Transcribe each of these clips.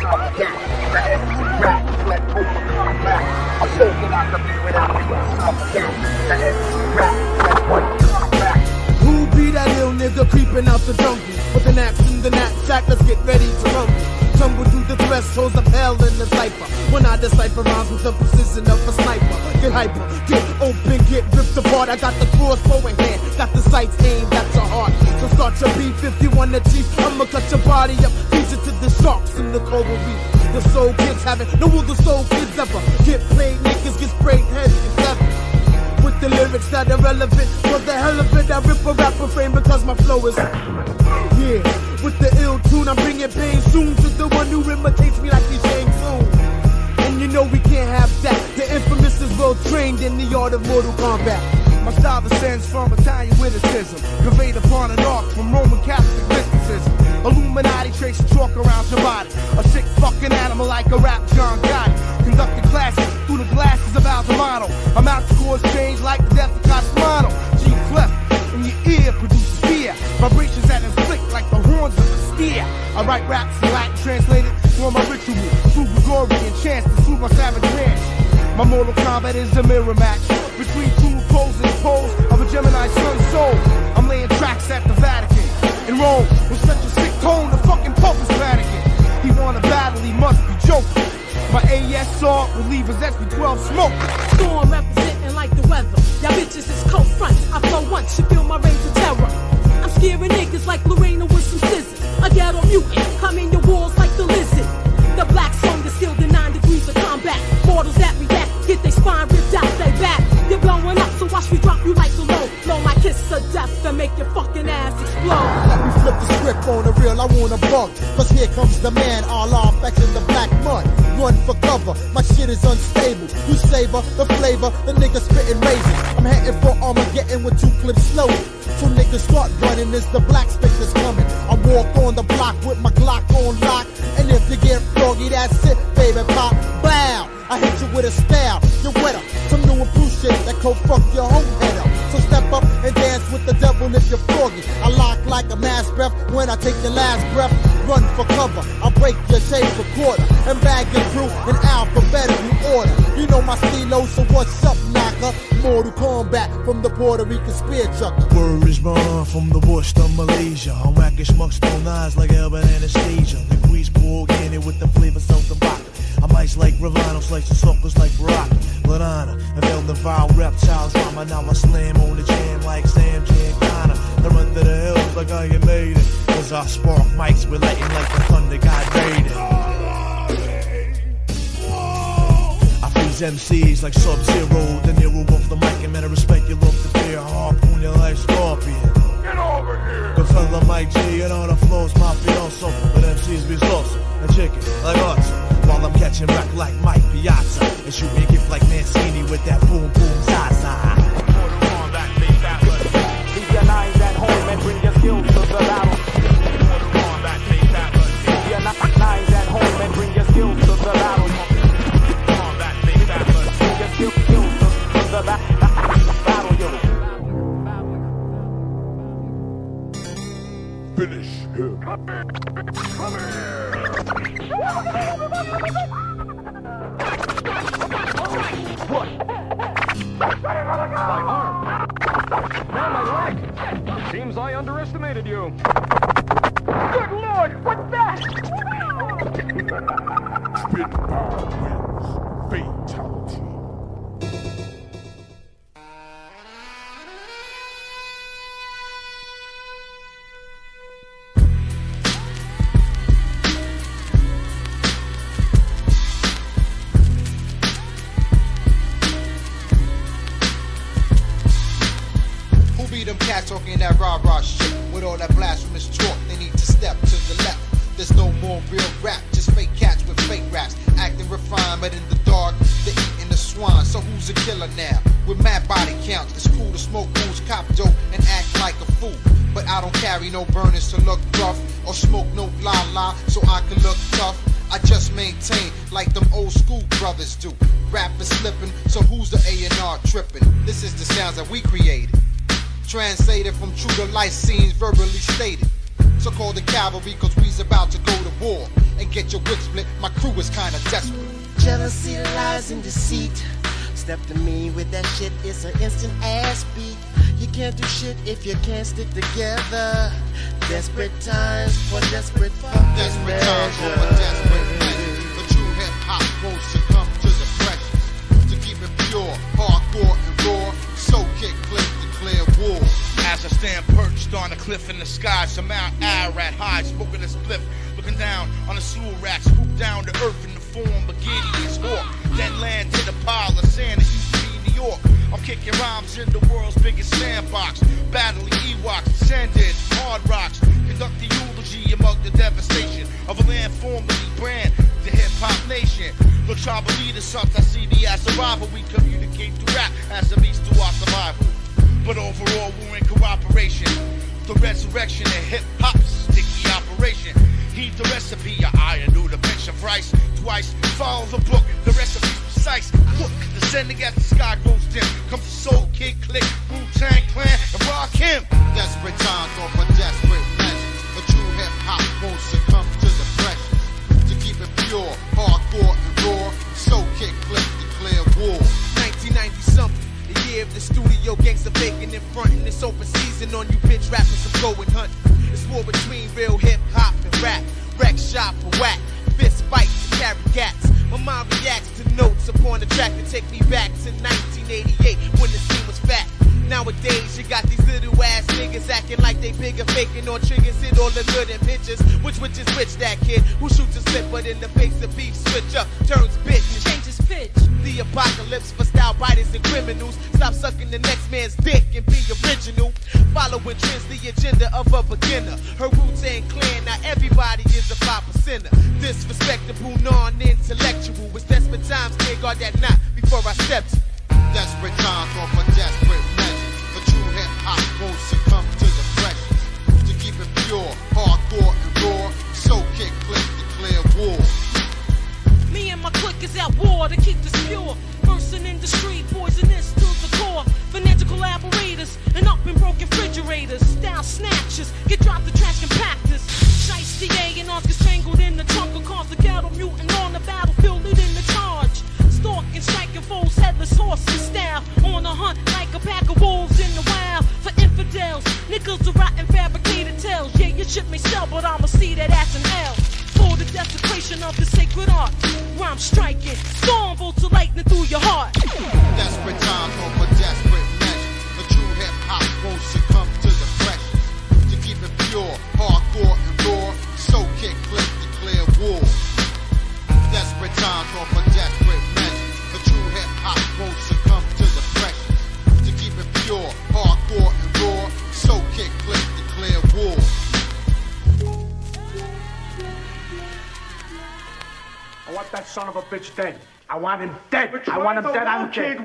Who be that ill nigga creeping out the jungle with an axe in the knapsack? Let's get ready to rumble. Tumble through the thresholds of hell in the cipher. When I decipher rhymes with the precision of a sniper. Get hyper, get open, get ripped apart. I got the crossbow in hand, got the sights aimed at your heart. So start your B-51 the chief. I'ma cut your body up, feed you to the sharks in the coral reef. The soul kids have it, no will the soul kids ever get played, niggas get sprayed, heads get severed. With the lyrics that are relevant, for the hell of it, I rip a rapper frame because my flow is, yeah. With the ill tune, I'm bringing pain soon to the one who imitates me like he's Shang Tsung. And you know we can't have that. The infamous is well trained in the art of Mortal Kombat. My style descends from Italian witticism, conveyed upon an arc from Roman Catholic mysticism. Illuminati trace chalk around your body. A sick fucking animal like a rap John Gotti. Conducting classes through the glasses of Aldemano. I'm out to cause change like the death of Cosmano. G-Clef in your ear produces fear. Vibrations that inflict like the horns of a steer. I write raps in Latin translated for my ritual. Through Gregorian chants to soothe my savage rants. My Mortal Kombat is a mirror match between two opposing poles of a Gemini sun soul. I'm laying tracks at the Vatican. In Rome, with such a sick tone, the fucking Pope is Vatican. He wanna battle, he must be joking. My ASR will leave his SB12 smoke. Storm representing like the weather. Y'all bitches is cold fronts. I flow once, you feel my rage of terror. I'm scaring niggas like Lorena with some scissors. A ghetto mutant, come in your walls like the lizard. The black song is still the 9 degrees of combat. Mortals that react, get their spine ripped out they back. You're blowing up, so watch me drop you like the low. Blow my kiss of death and make your fucking ass explode. Let me flip the script on the real, I want a bug. Cause here comes the man, Allah fetching the black mud. Run for cover, my shit is unstable. You savor the flavor, the nigga spitting razors. I'm heading for Armageddon with 2 clips slowly. So niggas start running, it's the Blak Spik that's coming. I walk on the block with my Glock on lock. And if you get froggy, that's it, baby pop. Blow, I hit you with a style, you're wetter. Some new improved shit that could fuck your whole head up. So step up and dance with the devil if you're froggy. I lock like a mass breath when I take your last breath. Run for cover, I'll break your shape a quarter. And bag your crew in alphabetical order. You know my stilo, so what's up, knocker? Mortal Kombat from the Puerto Rican spear chucker. Word is born from the bush to Malaysia. I'm whacking schmucks on eyes like Elba Anastasia. The grease pork in it with the flavor salt and vodka. I'm ice like Ravano, slicing suckers like Barack. Ladonna, I felt the vile reptiles drama. Now I slam on the jam like Sam Giancana. I run through the hills like I get made it. Cause I spark mics with lightning like the thunder god rated. I freeze MCs like Sub-Zero. The Nero off the mic and man I respect you, love the beer. Harpoon you like Scorpion. Get over here! Goodfella Mike G and on the floors, mafioso. But MCs be saucy and chicken like us. While I'm catching wreck like Mike Piazza and shooting a gift like Mancini with that boom boom zaza. Leave your nines at home and bring your skills to the battle. Leave your nines at home and bring your skills to the battle. Bring your skills to the battle, yo. Finish him. Come here. What? My arm. Now my leg. Seems I underestimated you. Good Lord, what's that? Spinbad wins. Fatality. Them cats talking that rah-rah shit. With all that blasphemous talk, they need to step to the left. There's no more real rap, just fake cats with fake raps. Acting refined, but in the dark, they're eating the swine. So who's a killer now? With mad body counts, it's cool to smoke booze, cop dope, and act like a fool. But I don't carry no burners to look rough, or smoke no la-la, so I can look tough. I just maintain like them old school brothers do. Rap is slipping, so who's the A&R tripping? This is the sounds that we created. Translated from true to life scenes verbally stated. So call the cavalry, cause we's about to go to war. And get your wig split, my crew is kinda desperate. Jealousy, lies, and deceit. Step to me with that shit, it's an instant ass beat. You can't do shit if you can't stick together. Desperate times for desperate fucking Desperate times for desperate measures. But true hip-hop won't succumb to the pressures. To keep it pure, hardcore and raw, so Klik declare war. As I stand perched on a cliff in the sky, some Mount Ararat high, smoking a spliff, looking down on a sewer rack, swoop down to earth in the form of Gideon's hawk, then land to the pile of sand that used to be New York. I'm kicking rhymes in the world's biggest sandbox, battling Ewoks, descended, hard rocks, conduct the eulogy among the devastation of a land formerly brand, the hip-hop nation. Look, tribal leaders, sometimes see the as a rival, we communicate through rap as a means to our survival. But overall, we're in cooperation. The resurrection of hip-hop's sticky operation. Heed the recipe, your iron knew the pinch of rice twice. Follow the book, the recipe's precise. Look, descending as the sky grows dim, comes the soul kid Klik, Wu-Tang Clan, and rock him. Desperate times offer desperate measures. But true hip-hop won't succumb to the pressures. To keep it pure, hardcore and raw, so Klik declare war. 1990-something. Year of the studio gangsta faking in front, and it's open season on you bitch rappers. I'm going hunting. It's war between real hip hop and rap. Wreck shop for whack, fist fights and carry gats. My mind reacts to notes upon the track that take me back to 1988 when the scene was fat. Nowadays you got these little ass niggas acting like they bigger, faking on triggers, hit all the good in pictures. Which is which, that kid who shoots a slip, but in the face of beef switch up, turns bitch and changes pitch. The apocalypse for style biters and criminals. Stop sucking the next man's dick and be original. Following trends, the agenda of a beginner. Her Wu-Tang Clan, now everybody is a 5%er. Disrespectable, non-intellectual. It's desperate times, can't guard that knot before I step to. Desperate times offer desperate measures. But true hip-hop won't succumb to the pressures. To keep it pure, hardcore and raw, so Klik declare war. Me and my clique is at war to keep this pure. Bursting in the street, poisonous to the core. Financial collaborators and up in broken refrigerators. Style snatchers, get dropped the trash compactors. Shiesty A and arms get strangled in the trunk of cars. The ghetto mutant on the battlefield leading the charge. Stalking, striking foes, headless horses style. On a hunt like a pack of wolves in the wild. For infidels, niggas are rotten fabricated tales. Yeah, your shit may sell, but I'ma see that ass in hell. For the desecration of the sacred art, where I'm striking, storm bolts of lightning through your heart. Desperate times offer desperate measures. But true hip-hop won't succumb to the pressures. To keep it pure, hardcore and raw, so Klik declare war. Desperate times offer desperate measures. But true hip-hop won't succumb to the pressures. To keep it pure, hardcore and raw, so Klik declare war. I want that son of a bitch dead. I want him dead. I want him dead. I don't care.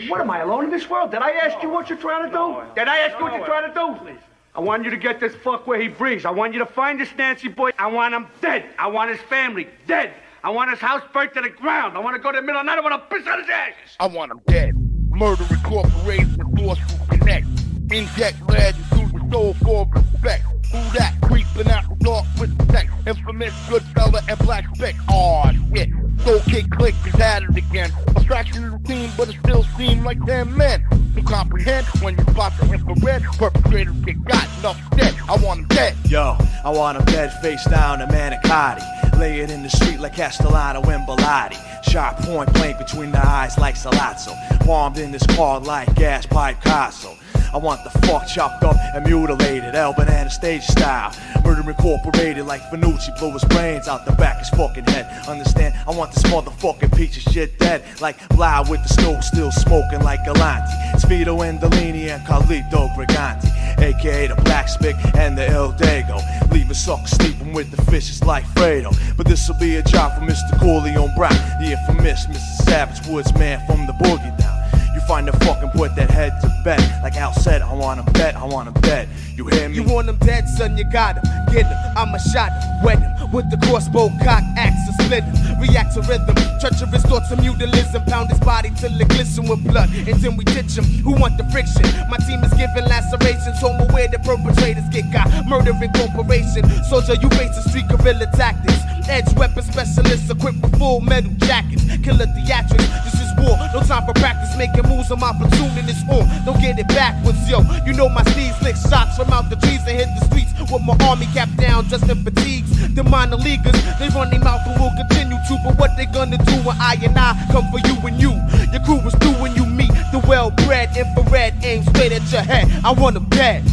What am I, alone in this world? Did I ask you what you're trying to do? Did I ask you what you're trying to do? Please. I want you to get this fuck where he breathes. I want you to find this Nancy boy. I want him dead. I want his family dead. I want his house burnt to the ground. I want to go to the middle of the night. I want to piss on his ashes. I want him dead. Murder incorporated with forceful connect. Inject lead into the soul for respect. Who that? Creeping out the dark with the tech. Infamous Goodfella and Blak Spik. Aw, shit. So Klik is at it again. A fraction of the team, but it still seems like 10 men. To comprehend when you spot the infrared, perpetrators get got enough dead. I want him dead. Yo, I want him dead, face down in manicotti. Lay it in the street like Castellano and Bilotti. Sharp point blank between the eyes like Salazzo. Bombed in this car like gas pipe Casso. I want the fuck chopped up and mutilated, El Banana stage style. Murder incorporated like Fanucci, blew his brains out the back of his fucking head. Understand? I want this motherfucking piece of shit dead. Like Blau with the smoke still smoking like Galante. Speedo and Delaney and Carlito Briganti, aka the Blak Spik and the El Dago. Leaving suckers sleeping with the fishes like Fredo. But this'll be a job for Mr. Corleone Brown, the infamous Mr. Savage Woods man from the Boogie Down. You find a fucking put that head to bed. Like Al said, I want 'em dead, I want 'em dead. You hear me? You want him dead, son, you got him. Get him, I'ma shot him, wet him. With the crossbow, cock, axe, or split him. React to rhythm, treacherous thoughts of mutilism. Pound his body till it glisten with blood. And then we ditch him. Who want the friction? My team is giving lacerations. Home aware the perpetrators get got. Murdering corporation. Soldier, you face the street guerrilla tactics. Edge weapon specialists equipped with full metal jackets. Killer theatrics, this is war. No time for practice. Making moves on my platoon in this form. Don't get it backwards, yo. You know my steeds lick shots from out the trees and hit the streets with my army cap down, just in fatigues. The minor leaguers, they run their mouth and will continue to. But what they gonna do when I come for you and you? Your crew was through when you meet the well-bred infrared aim straight at your head. I want them dead.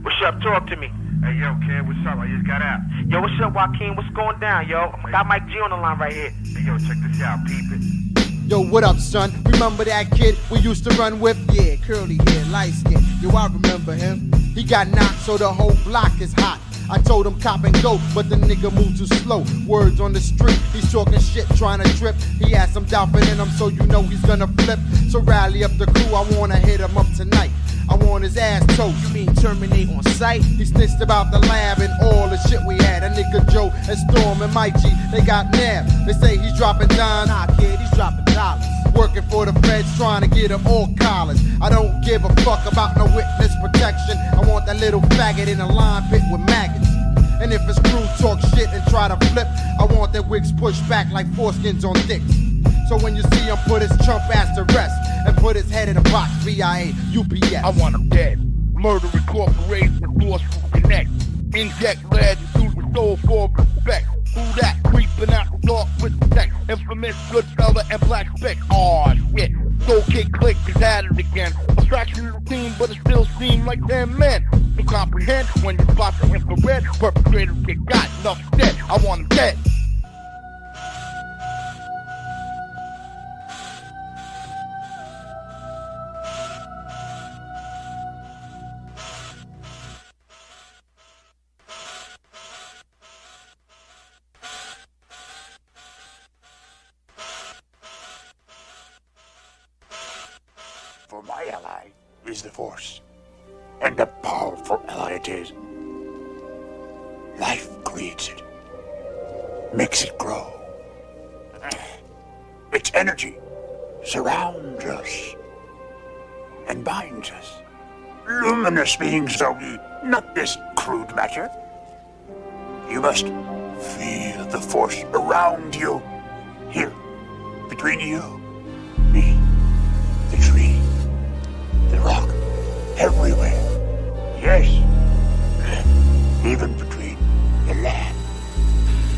What's up? Talk to me. Hey, yo, kid, what's up? I just got out. Yo, what's up, Joaquin? What's going down, yo? I got Mike G on the line right here. Hey, yo, check this out. Peep it. Yo, what up, son? Remember that kid we used to run with? Yeah, curly hair, light skin. Yo, I remember him. He got knocked, so the whole block is hot. I told him cop and go, but the nigga moved too slow. Words on the street, he's talking shit, trying to trip. He has some dolphin in him, so you know he's gonna flip. So rally up the crew, I wanna hit him up tonight. I want his ass toast. You mean terminate on sight? He snitched about the lab and all the shit we had. A nigga Joe and Storm and Mike G, they got nabbed. They say he's dropping dimes. Nah, kid, he's dropping dollars. Working for the feds, trying to get him all collars. I don't give a fuck about no witness protection. I want that little faggot in a line pit with maggots. And if his crew talk shit and try to flip, I want their wigs pushed back like foreskins on dicks. So when you see him, put his chump ass to rest and put his head in a box, VIA, UPS. I want him dead. Murdering corporations, lost for connect. Inject lead into the soul for respect. Who that? Creeping out the dark with the tech. Infamous Goodfella and Blak Spik. Aw, shit. Toque, Klik is at it again. A fraction of the team, but it still seems like 10 men. You comprehend when you spot the infrared. Perpetrators get got, enough dead. I want him dead. For my ally is the Force, and a powerful ally it is. Life creates it, makes it grow. Its energy surrounds us and binds us. Luminous beings are we, not this crude matter. You must feel the Force around you, here, between you, me, the tree, the rock, everywhere. Yes, even between the land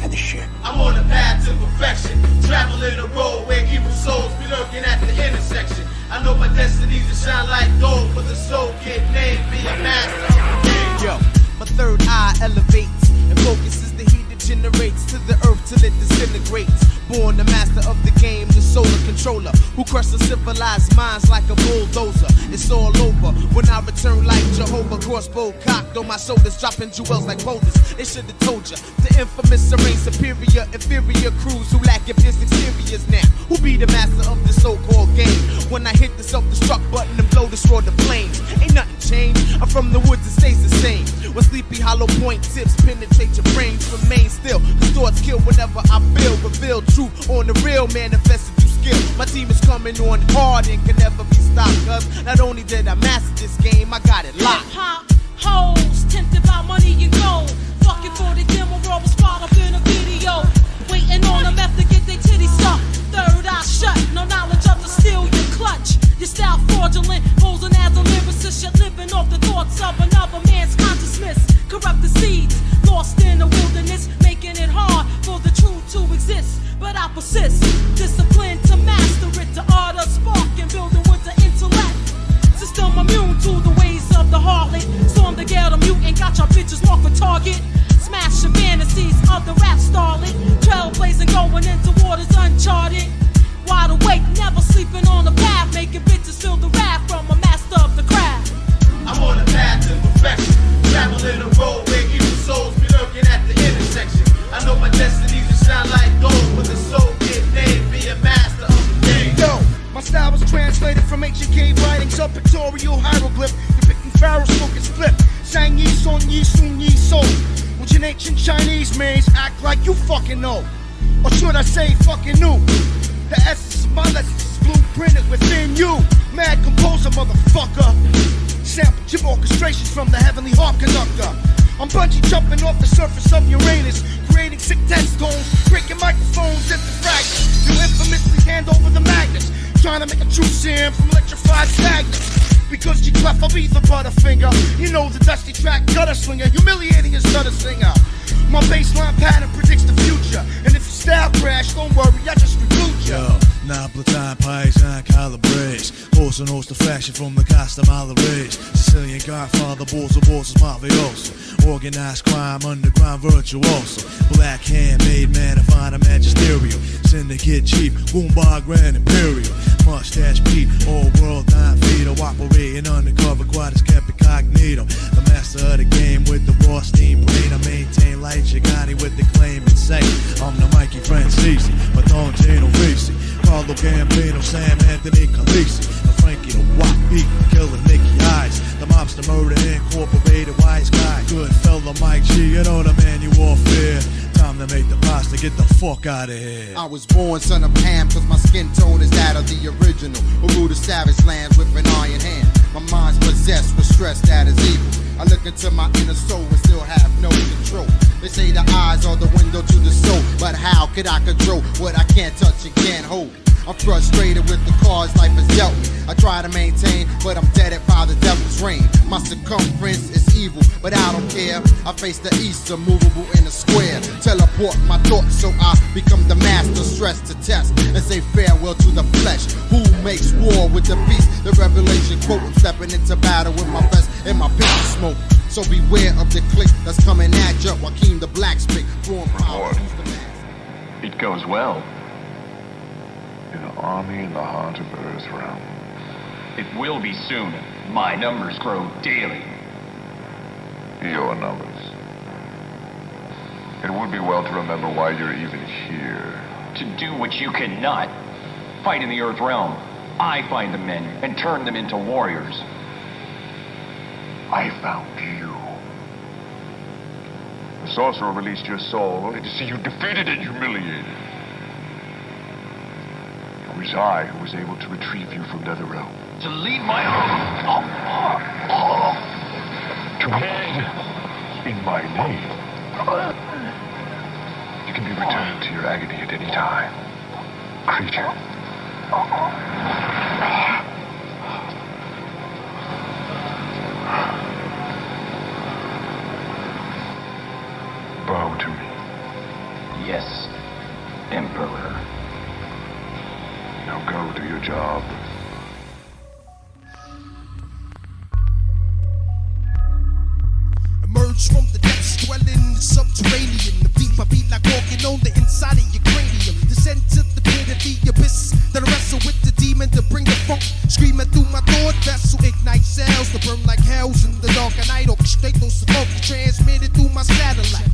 and the ship. I'm on the path to perfection, traveling a road where evil souls be lurking at the intersection. I know my destinies to shine like gold, for the soul get named, be a master of the game. Yo, my third eye elevates and focuses the heat that generates to the earth till it disintegrates. Born the master of the game, the solar controller, who crushes civilized minds like a bulldozer. It's all over when I return like Jehovah, crossbow cocked on my shoulders, dropping jewels like boulders. They should have told you, the infamous array superior, inferior crews who lack this exteriors now. Who be the master of the so-called game? When I hit the self-destruct button and blow destroy the flames, ain't nothing changed. I'm from the woods, it stays the same. When sleepy hollow point tips penetrate your brains, remain still, cause thoughts kill whenever I feel. Reveal truth on the real, manifested through skill. My team is coming on hard and can never be stopped, cause not only did I master this game, I got it locked. Hip-hop hoes, tempted by money and gold. Fucking for the demo roll was spot up in a video. Waiting on them after get their titties sucked. Third eye shut, no knowledge of the steel you clutch. Your style fraudulent, posing as a lyricist. You're living off the thoughts of another man's consciousness. Corrupt the seeds, lost in the wilderness, making it hard for the truth to exist. But I persist, disciplined to master it. The art of sparking, building with the intellect. System immune to the ways of the harlot. Storm the ghetto mutant, got your bitches marked for target. Smash your fantasies of the rap starlet. Trailblazing, going into waters uncharted. Wide awake, never sleeping on the path, making bitches feel the wrath from a master of the craft. I'm on the path to perfection, traveling a road where evil souls be lurking at the intersection. I know my destinies to shine like gold, but the soul get named, be a master of the game. Yo, Rhymes a pictorial hieroglyph depicting pharaoh smoking split. Sang ye son ye soon ye so. Which in ancient Chinese means act like you fucking know. Or should I say fucking knew? The essence of my lessons is blueprinted within you. Mad composer, motherfucker. Sample chip orchestrations from the heavenly harp conductor. I'm bungee jumping off the surface of Uranus, creating sick test tones, breaking microphones into fragments. You infamously hand over the magnets, trying to make a true serum from electrified stagnants. Because G-Clef, I'll be the butterfinger. You know the dusty track gutter swinger, humiliating as stutter singer. My baseline pattern predicts the future, and if you style crash, don't worry, I just reboot ya. Yo, Napolitan pies and calabrese, horse and horse the fashion from the Castamala race. Sicilian godfather, balls of bosses, mafioso. Organized crime, underground virtuoso. Black handmade man, a fine magisterial. Syndicate chief, Goomba Grand Imperial. Mustache Pete, all world 9 feet. Operating undercover, quad is kept incognito. The master of the game with the raw steam brain. I maintain light Chigani with the claim and say I'm the Mikey Francisi, Madonna Risi, Carlo Gambino, Sam Anthony Calisi, the Frankie the Wop beat, killer Nicky Eyes, the mobster murder incorporated wise guy, good fella Mike G, you know the man you all fear. Time to make the pasta, get the fuck out of here. I was born son of Ham, cause my skin tone is that of the original. Who ruled the savage lands with an iron hand. My mind's possessed with stress that is evil. I look into my inner soul and still have no control. They say the eyes are the window to the soul, but how could I control what I can't touch and can't hold? I'm frustrated with the cards life has dealt me. I try to maintain, but I'm deaded by the devil's reign. My circumference is evil, but I don't care. I face the east, immovable in a square. Teleport my thoughts so I become the master. Stress to test and say farewell to the flesh. Who makes war with the beast? The revelation quote, I'm stepping into battle with my vest and my pistol smoke. So beware of the clique that's coming at ya. Joaquin the Blak Spik, throwing power. It goes well. An army in the heart of Earth realm. It will be soon. My numbers grow daily. Your numbers. It would be well to remember why you're even here. To do what you cannot. Fight in the Earth realm. I find the men and turn them into warriors. I found you. The sorcerer released your soul only to see you defeated and humiliated. It was I who was able to retrieve you from Netherrealm. To lead my own. To aid in my name. You can be returned to your agony at any time. Creature. Bow to me. Yes, Emperor. Now go do your job. Emerge from the depths, dwell in the subterranean. The beat I beat like walking on the inside of your cranium. Descend to the pit of the abyss. Then I wrestle with the demon to bring the funk. Screaming through my thought vessel. Ignite cells to burn like hells in the dark of night. Orchestrate those smoke transmitted through my satellite.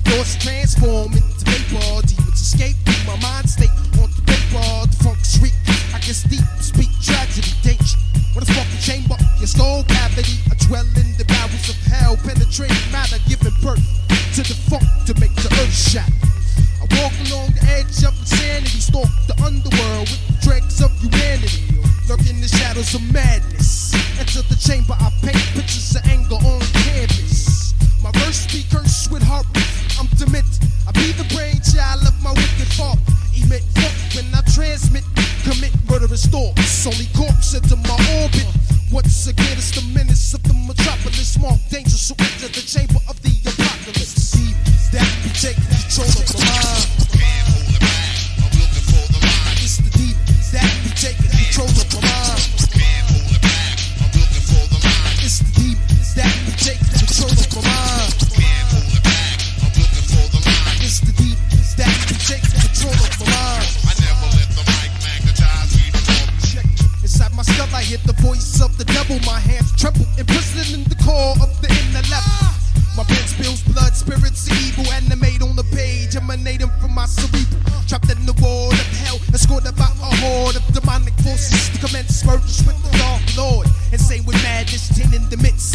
Thoughts transform into vapor. Demons escape through my mind state. On the paper, the funk's reek. I can deep speak tragedy, danger. When I spark the chamber, your skull cavity. I dwell in the bowels of hell, penetrating matter, giving birth to the funk to make the earth shatter. I walk along the edge of insanity, stalk the underworld with the dregs of humanity. Lurk in the shadows of madness. Enter the chamber, I paint pictures of anger on canvas. My verse be cursed with heart. I'm demented. I be the brainchild of my wicked father. Emit funk when I transmit, commit murderous thoughts. Only corpse into my orbit. Once again, it's the menace of the metropolis. Mark danger, so enter the chamber of the apocalypse. See that be taking control of my mind. Can't hold it back. I'm looking for the line. It's the demons that be taking control of my mind. Can't hold it back. I'm looking for the line. It's the demons that be taking control of my mind. Can't hold it back. I'm looking for the line. It's the demons that be taking control of my mind. I never let the mic magnetize me to talk. Inside my skull, I hear the voice of the devil. My hands tremble, imprisoned in the core of the inner level. My pen spills blood, spirits evil, animate on the page, emanating from my cerebral. Trapped in the world of hell, escorted by a horde of demonic forces. The commence mergers with the Dark Lord. Insane with madness, tin in the midst.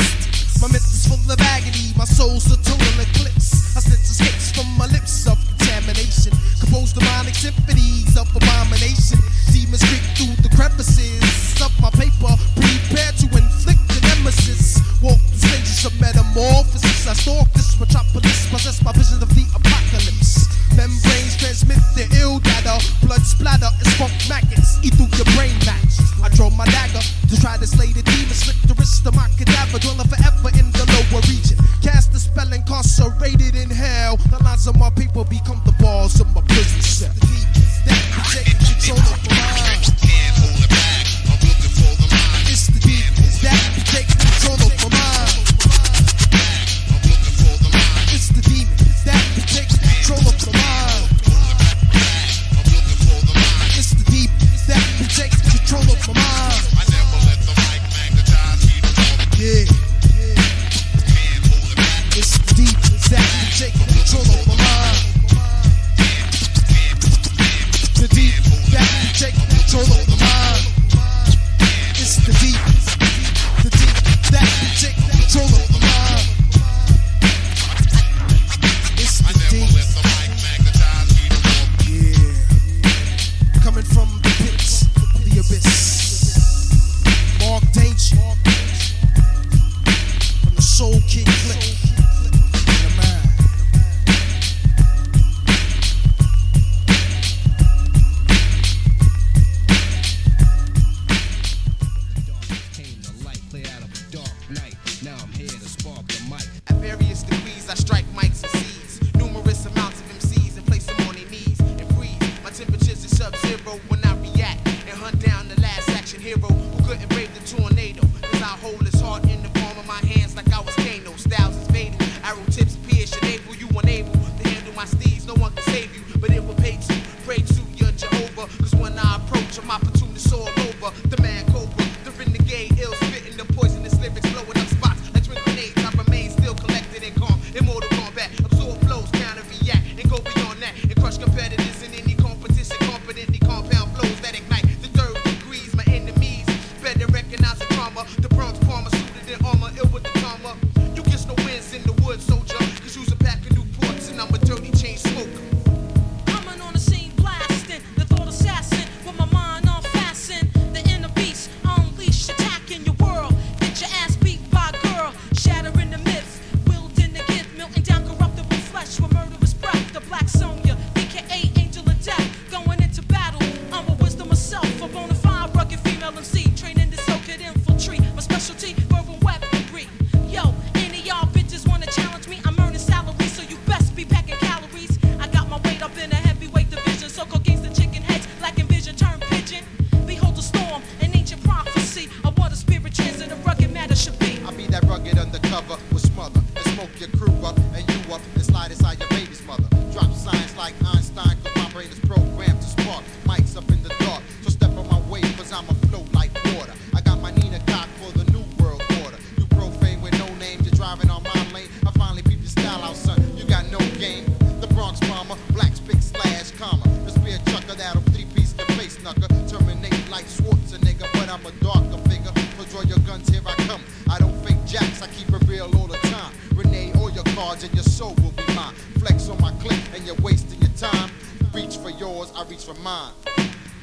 My mental's full of agony, my soul's a total eclipse. I sense escapes from my lips of contamination. Compose demonic symphonies of abomination. Demons creep through the crevices of my paper, prepare to inflict the nemesis. Walk through stages of metamorphosis. I stalk this metropolis, possess my vision of the apocalypse. Membranes transmit the ill data. Blood splatter is funk maggots, eat through your brain match. I draw my dagger to try to slay the demons, slit the wrist of my cadaver, dwelling forever in the lower region. Cast the spell, incarcerated in hell. The lines of my paper become the balls of my prison cell. The demons that take control of my mind. Can't hold it back, I'm looking for the mind. It's the demons that take control of my mind. I'm looking for the mind. It's the demons that take control of my mind. I'm looking for the mind. It's the demons that take control of my mind. I never let the mic magnetize me to talk. Yeah. Can't hold it back. It's the demons that take control of my mind. The demons that take control of my mind. It's the demons that take control of my mind. It's the demons. Yeah. Coming from the pits, the abyss. Mark danger. From the Soul King Klik. At various degrees, I strike mics and seeds. Numerous amounts of MCs and place them on their knees and freeze. My temperatures is sub-zero when I react and hunt down the last action hero who couldn't brave the tornado. Cause I hold his heart in the palm of my hands like I was Kano. Styles is fatal, arrow tips pierce your navel. You unable to handle my steeds, no one can save you, but it will pay to pray to your Jehovah. Cause when I approach, I'm opportunist all over. The man Cobra, the renegade, ill spitting the poisonous lyrics, blowing up spots like twin grenades. I remain still collected and calm. Immortal combat, absorb blows, counter react, and go beyond that, and crush competitors in any competition. Confidently compound flows that ignite the third degrees. My enemies better recognize the trauma. The Bronx Palmer suited in armor, ill with the karma. You get no wins in the woods, soldier. Cause you's a pack of Newports and I'm a dirty chain smoker. Coming on the scene blasting, the thought assassin, with my mind unfastened. The inner beast, unleash, attacking your world. Get your ass beat by a girl, shattering the myths, wielding the gift, melting down corruptible flesh with murderous breath. The Black Sonya, aka Angel of Death, going into battle. I'm a wisdom myself, a bona fide rugged female MC, training to soak it infiltrate. My specialty, verbal weaponry. Yo, any of y'all bitches wanna challenge me? I'm earning salary, so you best be packing calories. I got my weight up in a heavyweight division, so go gangsta chicken heads, lacking vision, turn pigeon. Behold the storm, an ancient prophecy of what a spirit transit of rugged matter should be. I be that rugged undercover with smother and smoke your crew up and you up and slide inside your baby's mother. Drop science like Einstein, cause my brain is programmed to spark mics up in the dark. So step on my way, cause I'm a flow like water. I got my Nina cock for the new world order. You profane with no name, you're driving on my lane. I finally beat your style out, son. You got no game. The Bronx bomber, Blak Spik / comma. The spear chucker that'll 3-piece the face knucker. Terminate like Schwarzenegger, but I'm a darker figure. So draw your guns, here I come. I don't fake jacks, I keep it real all the time. Renee, all your cards and your soul will be mine. Flex on my click and you're wasting your time. Reach for yours, I reach for mine.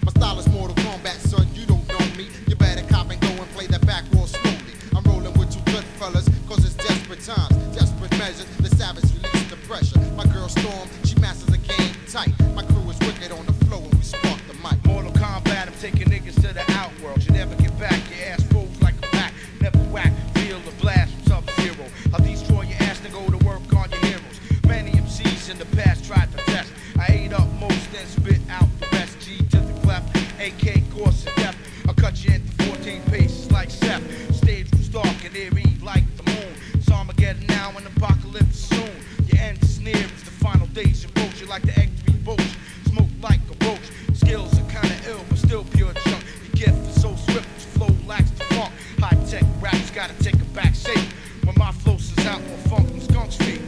My style is Mortal Kombat, son, you don't know me. You better cop and go and play that back wall slowly. I'm rolling with two good fellas, cause it's desperate times. Desperate measures, the savage release the pressure. My girl Storm, she masters the game tight. My crew is wicked on the flow and we spark the mic. Mortal Kombat, I'm taking niggas to the outworld. You never get back, your ass rolls like a pack. Never whack, feel the blast from Sub-Zero. I'll destroy your ass and go to work on your heroes. Many MCs in the past tried to test. I ate up most and spit out the rest. G to the clef, AK course of death. I'll cut you into 14 paces like Seth. Stage was dark and eerie like the moon. So I'ma get it now and apocalypse soon. Your end is near, it's the final days. You roach you like the X3 boat. Smoke like a roach. Skills are kinda ill, but still pure junk. Your gift is so swift, your flow lacks the funk. High-tech raps gotta take a back seat. When my flow is out, more funk than skunk's feet.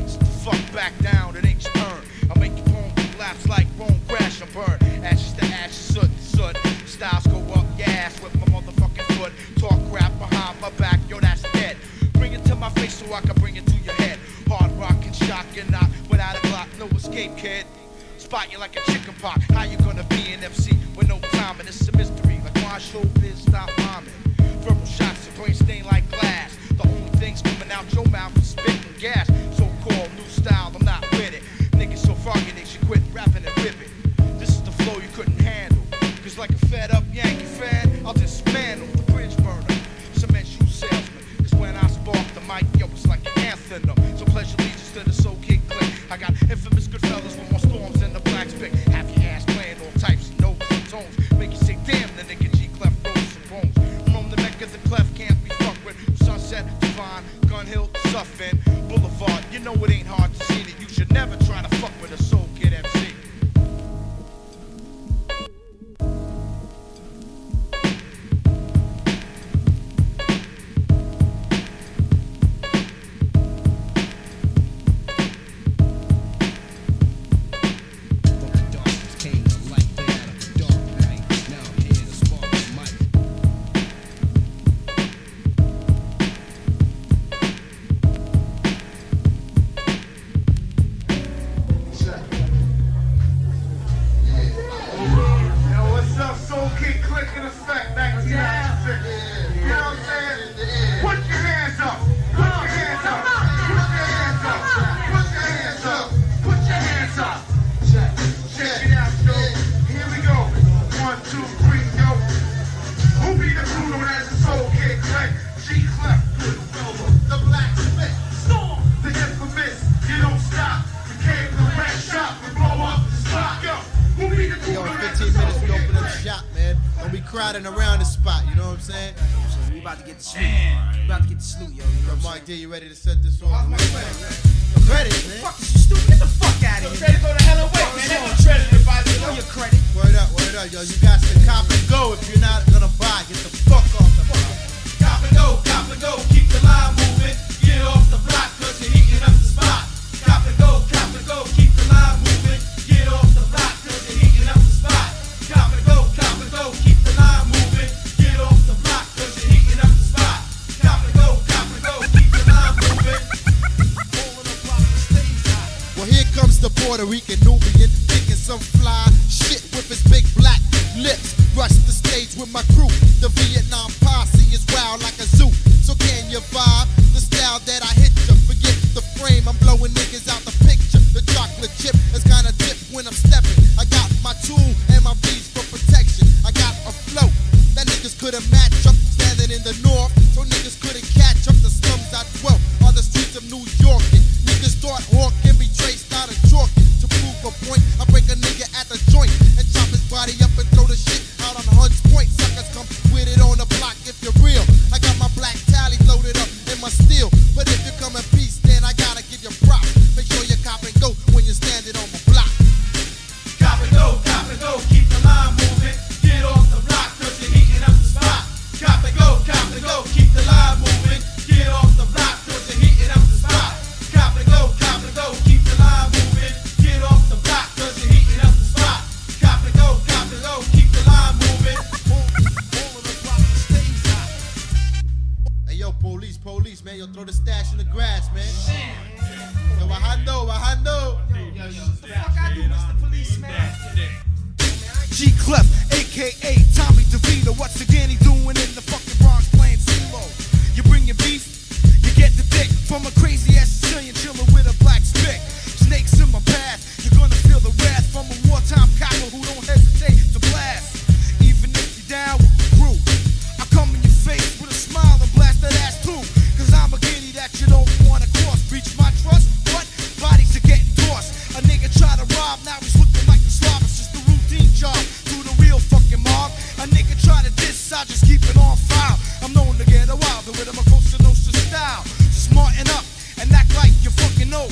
Sit the fuck back down, it ain't your turn. I'll make your poem collapse like Rome crash and burn. Ashes to ashes, soot to soot. Styles go up, your ass escape, kid. Spot you like a chicken pox. How you gonna be an MC with no time? And it's a mystery. Like why showbiz stop bombing? Verbal shots, your brain stained like glass. The only things coming out your mouth is spit and gas. So-called new style, I'm not with it. Niggas so foggy they should quit rapping and rip it. This is the flow you couldn't handle. Cause like a fed up Yankee fan, I'll dismantle the bridge burner. Cement shoe salesman. Cause when I spark the mic, yo, it's like an anthem. So pledge allegiance to the soul kick click. I got infamous Goodfellas with more storms in the Blak Spik. Half your ass playing all types of notes and tones. Make you say, damn, the nigga G-Clef rose some bones. From the Mecca, the clef can't be fucked with. Sunset, Divine, Gun Hill, Suffin, Boulevard. You know it ain't hard to see that you should never try to fuck with a soul kid MC. Crowding around the spot, you know what I'm saying? So we about to get the salute. We about to get the salute, yo. You know Mike D, you ready to set this off? I'm ready, man. Fuck is you stupid? Get the fuck out of here. Credit go the hell away, man. They don't tread everybody. Know your credit. Word up, yo. You got to cop and go if you're not gonna buy. Get the fuck off the block. Cop and go, keep the line moving. Get off the block, cause you're heating up the spot. Cop and go, keep the line moving. Get off the block, cause you're heating up the spot. Cop and go, keep the line moving. Get off the block, cause you're heating up the spot. Cop and go, keep the line moving. Well, here comes the Puerto Rican Nubian, thinking some fly shit with his big black lips. Rush the stage with my crew. The Vietnam posse is wild like a zoo. So can you vibe the style that I hit you? Forget the frame, I'm blowing niggas out the picture. The chocolate chip is kinda dip when I'm stepping. I got my tool and my beads for protection. I got a flow that niggas couldn't match up. Standing in the north, so niggas couldn't catch up. The slums I dwell are the streets of New York. And niggas start hawking, be traced out of chalking. To prove a point, I break a nigga at the joint and chop his body up and throw the shit out on Hunts Point. Suckers come with it on the block if you're real. I got my black tally loaded up in my steel. But if you come in peace, then I gotta give you props. Make sure you cop and go when you're standing on my block. Cop and go, keep the line moving. Get off the block, cause you're heating up the spot. Cop and go, keep the line moving. Get off the block, cause you're heating up the spot. Cop and go, keep the line moving. Get off the block, cause you're heating up the spot. Cop and go, keep the line moving. All of the block stays hot. Hey yo, police, man, yo, throw the stash in the grass, man. Yo, bajando. Yo, what the fuck I do, Mr. Policeman? G-Clef, a.k.a. Tommy DeVito. What's again he doing in the fucking Bronx playing CeeLo? You bring your beef, you get the dick from a crazy-ass Sicilian chiller with a Blak Spik. Snakes in my path, you're gonna feel the wrath from a wartime cocker who don't hesitate to blast. Even if you're down with the crew, I come in your face with a smile and blast that ass too. Cause I'm a guinea that you don't wanna cross. Breach my trust, what? Bodies are getting tossed. A nigga try to rob, now he's looking like a slob. It's just a routine job, do the real fucking mob. A nigga try to diss, I just keep it on file. I'm known to get a wild, the rhythm of Costa Nostra style. Smarten up and act like you fucking know.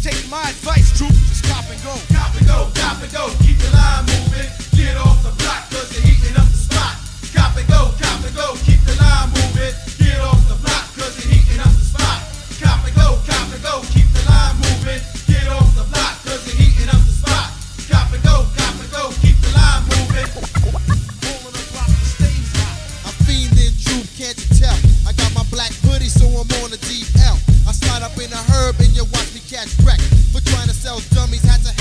Take my advice, troop, just cop and go. Cop and go, keep the line moving. Get off the block, cause you're heating up the spot. Cop and go, keep the line moving. Get off the block, cause you're heating up the spot. Cop and go, keep the line moving. Get off the block, cause you're heating up the spot. Cop and go, keep the line moving. All of the block stays hot. I'm fiending, troop, can't you tell? I got my black hoodie, so I'm on a DL. I slide up in a herb and you watch me catch wreck. For trying to sell dummies, had to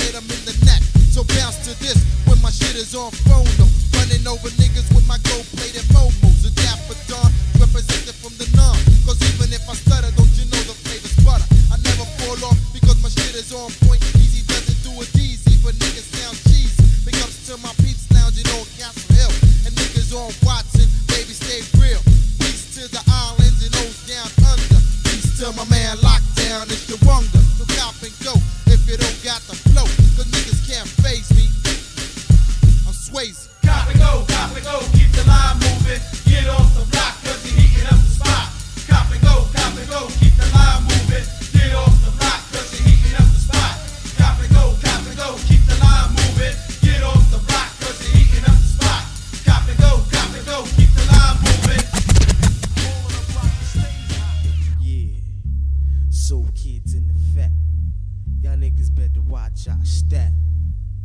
you wonder. So cop and go if you don't got the flow. Cause niggas can't phase me. I'm Swayze. Cop and go, keep the line moving. Get off the block cause you're heating up the spot. Cop and go, keep the line moving. Get off the block cause you're heating up the spot. Cop and go, keep the line moving. Get off the block cause you're heating up the spot. Cop and go, keep the line moving. Yeah, soul kids in effect. Y'all niggas better watch our step.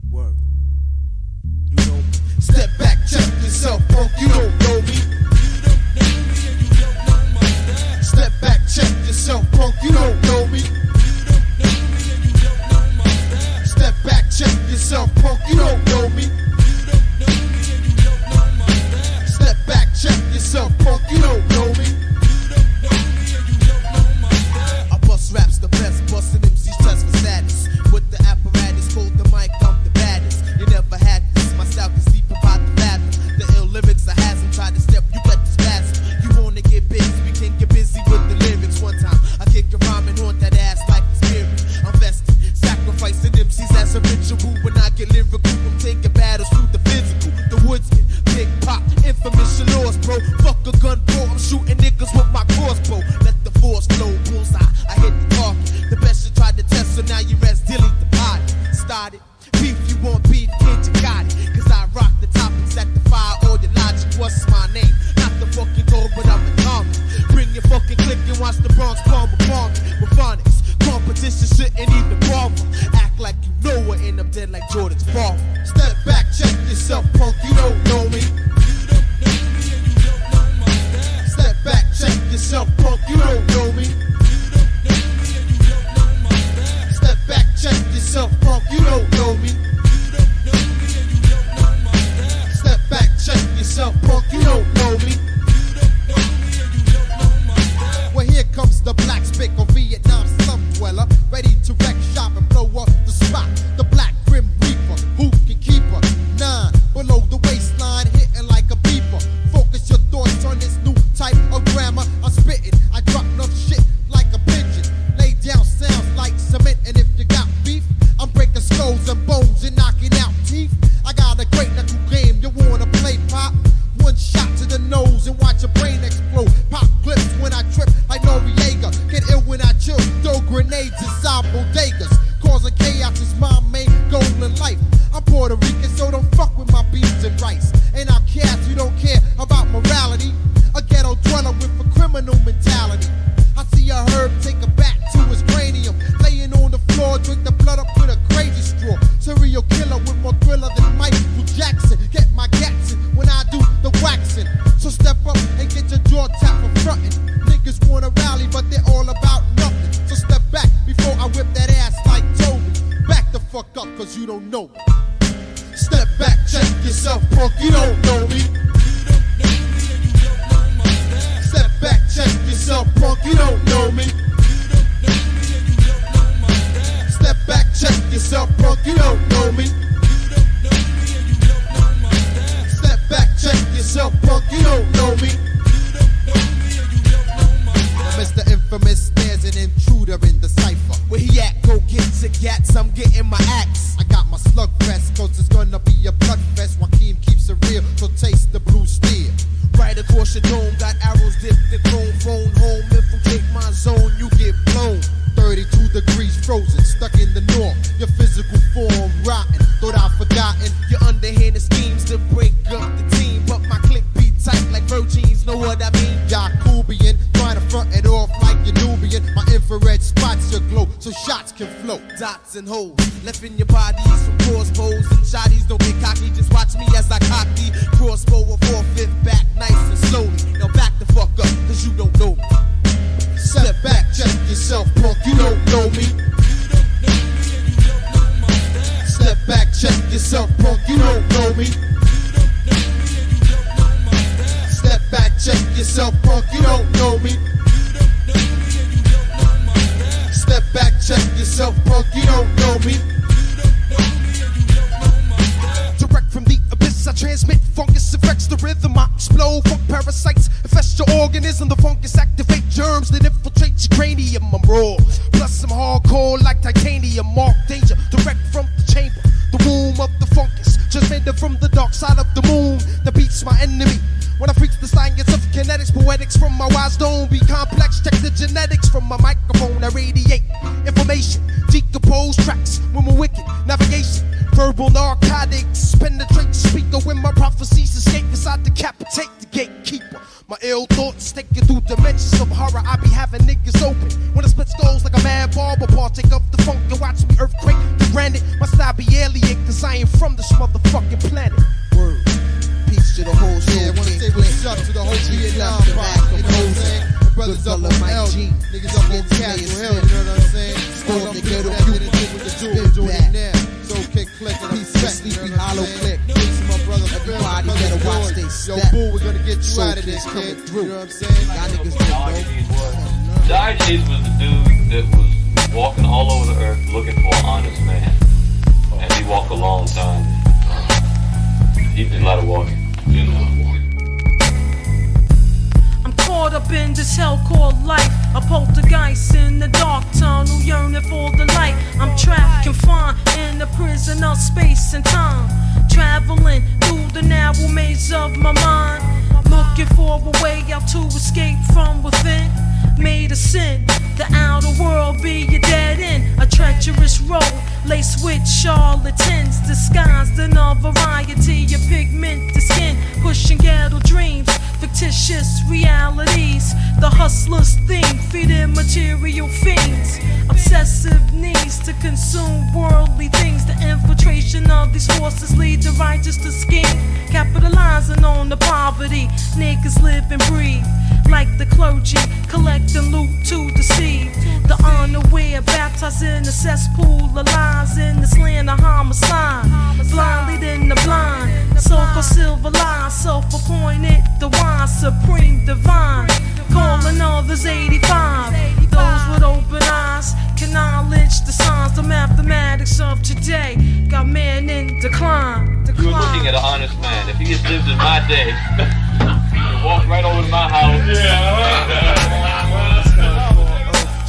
Work. You know me. Step back, check yourself, punk, you don't know me. Step back, check yourself, punk, you don't know me. Step back, check yourself, punk, you don't know me. Step back, check yourself, punk, you don't know me. I bust raps the best, bustin' MC's test for status. With the apparatus, hold the mic, I'm the baddest. You never had this, my style can sleep about the fathom. The ill lyrics I hasn't tried to step, you got this fast. You wanna get busy, we can get busy with the lyrics. One time, I kick a rhyme and haunt that ass like a spirit. I'm vested, sacrificing MCs as a ritual. When I get lyrical, I'm taking battles through the physical. The woodsman, big pop, infamous laws, bro. Fuck a gun, bro, I'm shooting niggas with my crossbow. Let the force flow, bullseye, I hit the target. The best you tried to test, so now you rest, delete the body. Started, beef, you want beef, kid, you got it. Cause I rock the topics that defy all your logic. What's my name? Not the fucking gold, but I'm a comic. Bring your fucking click and watch the Bronx palm upon me. With phonics, competition shouldn't even bother. Act like you know it, and I'm dead like Jordan's father. Step back, check yourself, punk, you don't know me. Step back, check yourself, punk, you don't know me. Step back, check yourself, punk, you don't know me. Step back, check yourself, punk, you don't know me. Well, here comes the Blak Spik, a Vietnam slum dweller, ready to wreck shop and blow up the spot. The Black Grim Reaper, who can keep her? 9 below the waistline, hitting like a beeper. Focus your thoughts on this new type of grammar. I'm spitting, I drop enough shit like a pigeon. Lay down sounds like cement, and if you got beef, I'm breaking skulls and bones and knocking out teeth. I got a great knuckle game, you wanna play pop? One shot to the nose and watch your brain explode. Pop clips when I trip like Noriega. Get ill when I chill, throw grenades inside bodegas. Causing chaos is my main goal in life. I'm Puerto Rican, so don't fuck with my beans and rice. And I'm cats, you don't care about morality. A ghetto dweller with a criminal mentality. I see a herb take a bat to his cranium. Laying on the floor, drink the blood up with a crazy straw. Serial killer with more thriller than Michael Jackson. Get my gats in when I do the waxing. So step up and get your jaw tapped for frontin'. Niggas wanna rally, but they're all about nothing. So step back before I whip that ass like Toby. Back the fuck up, cause you don't know me. Step back, check yourself, punk, you don't know me. Step back, check yourself, punk, you don't know me. Step back, check yourself, punk, you don't know me. Step back, check yourself, punk, you don't know me. Mr. Infamous, there's an intruder in the cipher. Where he at? Go get your gats, I'm getting my axe. I got my slug vest, cause it's gonna be a blood fest. Joaquin keeps it real, so taste the blue steel. Right across your dome, got arrows dipped in chrome. Phone home, infiltrate my zone, you get blown. 32 degrees frozen, stuck in the north. Your physical form rotten, thought I'd forgotten. Your underhanded schemes to break up the team. But my click be tight like virgins, know what I mean? Jacobian, trying to front it off like you're Nubian. My infrared spots your glow, so shots can flow. Dots and holes, left in your bodies from crossbows and shotties. Don't get cocky, just watch me as I cock the crossbow or 4/5 back nice and slowly. Now back the fuck up, cause you don't know me. Step back, check yourself, punk, you don't know me. Step back, check yourself, punk, you don't know me. Step back, check yourself, punk, you don't know me. Step back, check yourself, punk, you don't know me. Direct from the abyss, I transmit fungus, affects the rhythm. I explode funk parasites, infest your organism. The fungus activate germs that infiltrate your cranium. I'm raw, plus I'm hard. phonetics, poetics from my wise don't be complex. Check the genetics from my microphone. I radiate information, decompose tracks when we're wicked. Navigation, verbal narcotics penetrate the speaker when my prophecies escape as I decapitate the gatekeeper. My ill thoughts take you through dimensions of horror. I be having niggas open when I split skulls like a mad barber. Partake of the funk and watch me earthquake. Granted, my style be alien, cause I ain't from this motherfucking planet. Word. Peace to the whole soul. Yeah, wanna say what's up to the whole Vietnam pop, you know what I'm saying? The brothers up on L, niggas up on Castle Hill, you know what I'm saying? Hold up the ghetto, you can do it now. So kick, click, and peace to Sleepy Hollow Click. Peace to my brother, everybody better watch they step. Yo, boo, we're gonna get you out of this, kid. You know what I'm saying? Y'all niggas don't know. Diogenes was the dude that was walking all over the earth looking for an honest man. And he walked a long time. He did a lot of walking. I'm caught up in this hell called life. A poltergeist in the dark tunnel, yearning for the light. I'm trapped, confined in the prison of space and time, traveling through the narrow maze of my mind, looking for a way out to escape from within. Made a sin, the outer world be a dead end, a treacherous road laced with charlatans, disguised in a variety of pigmented skin, pushing ghetto dreams, fictitious realities. The hustler's theme, feeding material fiends, obsessive needs to consume worldly things. The infiltration of these forces lead the righteous to scheme, capitalizing on the poverty. Niggas live and breathe like the clergy, collecting loot to deceive the unaware, baptized in the cesspool of lies in this land of homicide, blind leading the blind, so-called silver lies, self-appointed, the wise, supreme divine, calling others 85. Those with open eyes can knowledge the signs, the mathematics of today got man in decline. You were looking at an honest man. If he had lived in my day, he'd walk right over to my house.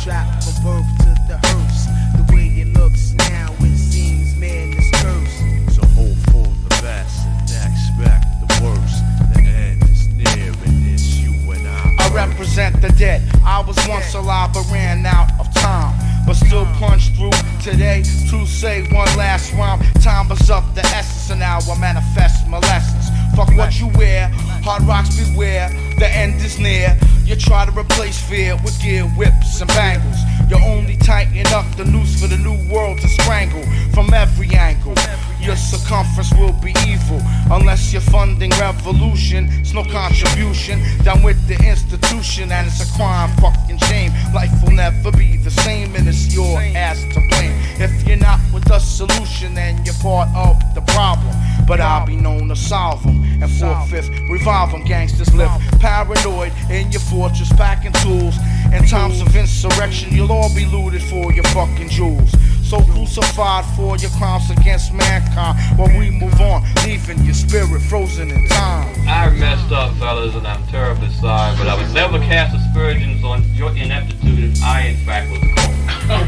Trapped from birth to the hearse. The way it looks now, it seems man is cursed. So hope for the best and expect the worst. The end is near and it's you and I represent the dead. I was once alive but ran out of time, but still punched through today to say one last rhyme. Time is of the essence and now I manifest my lessons. Fuck what you wear, hard rocks beware, the end is near. You try to replace fear with gear, whips and bangles. You only tighten up the noose for the new world to strangle from every angle. Your circumference will be evil unless you're funding revolution. It's no contribution down with the institution, and it's a crime, fucking shame. Life will never be the same, and it's your ass to blame. If you're not with the solution, then you're part of the problem. But I'll be known to solve them and forthwith revive them. Gangsters live paranoid in your fortress, packing tools. In times of insurrection, you'll all be looted for your fucking jewels. So crucified for your crimes against mankind while we move on, leaving your spirit frozen in time. I messed up, fellas, and I'm terribly sorry, but I would never cast aspersions on your ineptitude if I, in fact, was cold.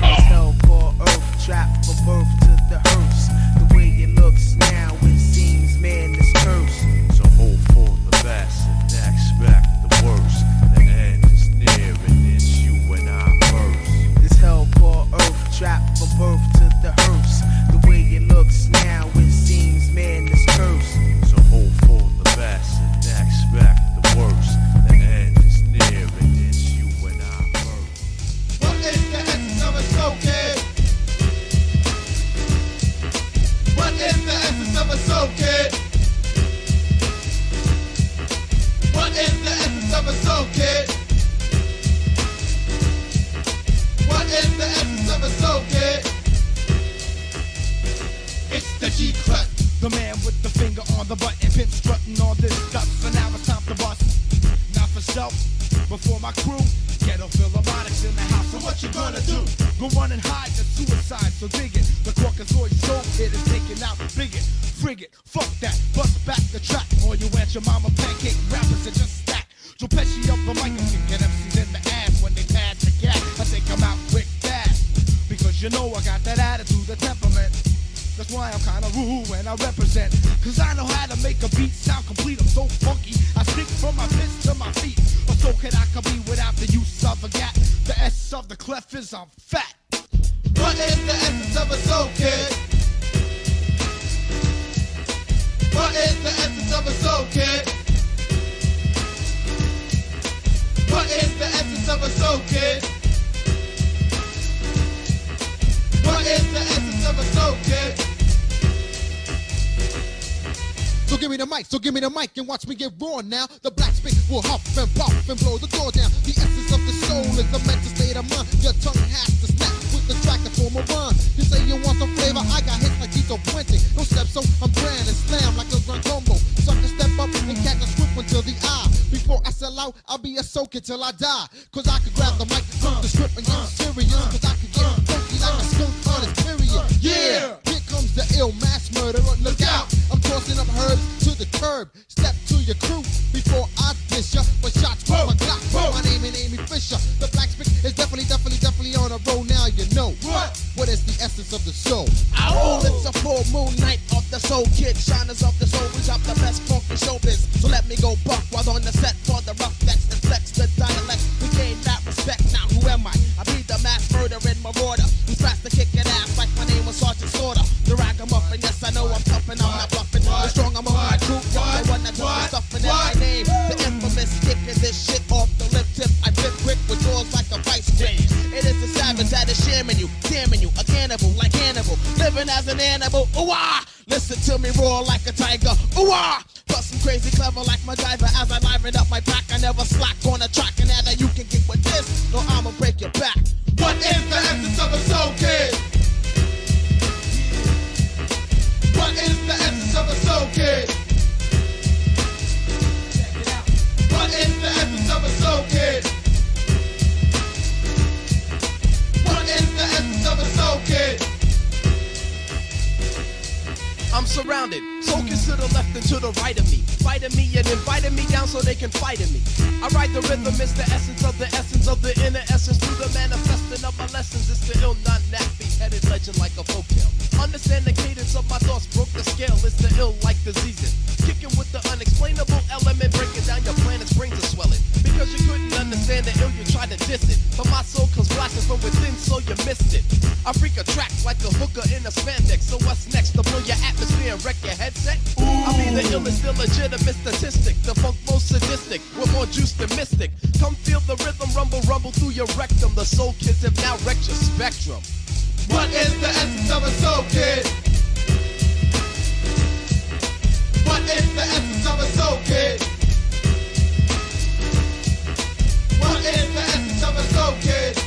Hell for earth, trapped from birth to the hearse. The way it looks now, it seems man is cursed. So hope for the best and expect the worst. The end is near and it's you and I first. This hell for earth, trapped from birth to the hearse. The way it looks now, it seems man is cursed. So hope for the best and expect the worst. The end is near and it's you and I first. What is the essence of a soul kid? What is the essence of a soul kid? What is the essence of a soul kid? What is the essence of a soul kid? It's the G-Clef, the man with the finger on the button, pin strutting on this stuff. So now it's time to bust. Not for self, but for my crew. Ghetto Philharmonics in the house. So what you gonna do? Go run and hide the suicide. So dig it. The Caucasoid soul kid is taking out bigot. Frigate, fuck that. Bust back the track. Or you and your mama pancake rappers and just stack. Joe Pesci up the mic and get MCs in the ass when they pad the gas. I think I'm out quick fast. Because you know I got that attitude, the temperament. The That's why I'm kinda rude when I represent. Cause I know how to make a beat sound complete. I'm so funky, I stick from my fist to my feet. Or so could I could be without the use of a gap. The S of the clef is I'm fat. What is the essence of a soul kid? What is the essence of a soul kid? What is the essence of a soul kid? What is the essence of a soul kid? So give me the mic and watch me get raw now. The Blak Spik will huff and puff and blow the door down. The essence of the soul is the mental state of mind. Your tongue has to snap with the track to form a rhyme. You say you want some flavor, I got hits like Tito Puente. No steps, so I'm grand and slam like a run combo. Sucker step up and catch a swift one till the eye. Before I sell out, I'll be a soaker till I die. Cause I can grab the mic, the strip and get serious. Cause I can get funky like a skunk on his period. Yeah! Here comes the ill mass murderer, look out! I'm tossing up herbs to the curb. Step to your crew before I dish ya. But shots from my Glock. My name ain't Amy Fisher. The Blak Spik is definitely on a roll now, you know. What is the essence of the soul? Oh, it's a full moon night of the soul kid. Shiners of the soul, we drop the best funky showbiz. So let me go buck while on the set for the rough necks and flex the dialect. We gain that respect. Now who am I? I be the mass murdering marauder who's fast to kick an ass like my name was Sergeant Slaughter. The ragamuffin, yes I know I'm tough and I'm not bluffing. The strong among my group, the one that took the stuffing in my name. The infamous kicking this shit off the lip tip. I flip quick with doors like a vice grip. It is the savage that is sharing you, damning you, a cannibal like Hannibal, living as an animal. Ooh ah! Listen to me roar like a tiger. Ooh ah! Plus I'm crazy clever like MacGyver as I liven up my pack. I never slack on a track, and now that you can get with this, no I'ma break your back. What is the essence of a soul kid? What is the essence of a soul kid? What is the essence of a soul kid? What is the essence of a soul kid? I'm surrounded, so to the left and to the right of me. Fighting me and inviting me down so they can fight in me. I write the rhythm, it's the essence of the inner essence. Through the manifesting of my lessons, it's the ill, not nappy-headed legend like a folktale. Understand the cadence of my thoughts, broke the scale, it's the ill like diseases. Kicking with the unexplainable element, breaking down your planet's brains are swelling. Because you couldn't understand the ill, you tried to diss it. But my soul comes blasting from within, so you missed it. I freak a track like a hooker in a spandex. So what's next? To blow your atmosphere and wreck your headset? I'll be the illest, illegitimate statistic. The funk most sadistic, with more juice than mystic. Come feel the rhythm rumble, rumble through your rectum. The soul kids have now wrecked your spectrum. What is the essence of a soul kid? What is the essence of a soul kid? What is the essence of a soul kid?